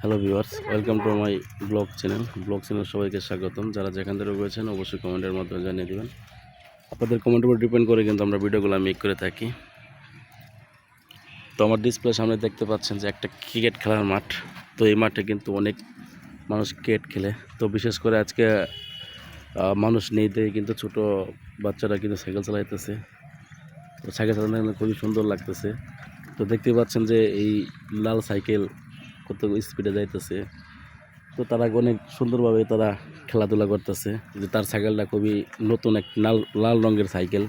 Hello viewers, welcome to my blog channel সবাইকে স্বাগতম। যারা যেখান থেকে রয়েছেন অবশ্যই কমেন্টের মাধ্যমে জানিয়ে দেবেন। আপনাদের কমেন্টের উপর ডিপেন্ড করে কিন্তু আমরা ভিডিওগুলো মেক করে থাকি। তো আমার ডিসপ্লে সামনে দেখতে পাচ্ছেন যে একটা ক্রিকেট খেলার মাঠ। তো এই মাঠে কিন্তু অনেক মানুষ ক্রিকেট খেলে। তো বিশেষ করে আজকে মানুষ নেই দিয়ে কিন্তু ছোটো বাচ্চারা কিন্তু সাইকেল চালাইতেছে। তো সাইকেল চালানো খুবই সুন্দর লাগতেছে। তো দেখতে পাচ্ছেন যে এই লাল সাইকেল কত স্পিডে যাইতেছে। তো তারা অনেক সুন্দরভাবে তারা খেলাধুলা করতেছে। যে তার সাইকেলটা খুবই নতুন, এক লাল রঙের সাইকেল।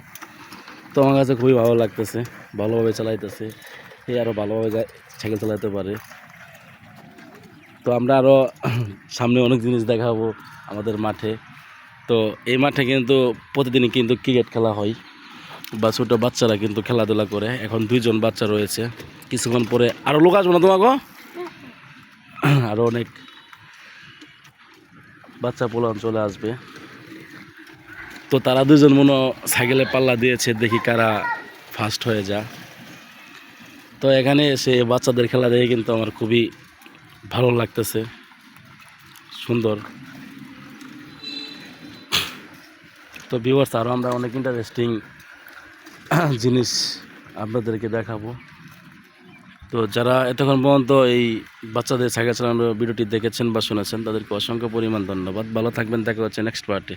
তো আমার কাছে খুবই ভালো লাগতেছে, ভালোভাবে চালাইতেছে। এই আরও ভালোভাবে সাইকেল চালাতে পারে। তো আমরা আরও সামনে অনেক জিনিস দেখাবো আমাদের মাঠে। তো এই মাঠে কিন্তু প্রতিদিনই কিন্তু ক্রিকেট খেলা হয়, বা ছোটো বাচ্চারা কিন্তু খেলাধুলা করে। এখন 2জন বাচ্চা রয়েছে, কিছুক্ষণ পরে আরও লোক আসবো না তোমাকে, আরও অনেক বাচ্চা পোলান চলে আসবে। তো তারা 2জন মনে সাইকেলে পাল্লা দিয়েছে, দেখি কারা ফার্স্ট হয়ে যা। তো এখানে এসে বাচ্চাদের খেলা দেখে কিন্তু আমার খুবই ভালো লাগতেছে, সুন্দর। তো ভিউয়ার্স, আরও আমরা অনেক ইন্টারেস্টিং জিনিস আপনাদেরকে দেখাবো। তো যারা এতক্ষণ পর্যন্ত এই বাচ্চাদের সাইকেল চালানোর ভিডিওটি দেখেছেন বা শুনেছেন, তাদেরকে অসংখ্য পরিমাণ ধন্যবাদ। ভালো থাকবেন, দেখা হচ্ছে নেক্সট পার্টে।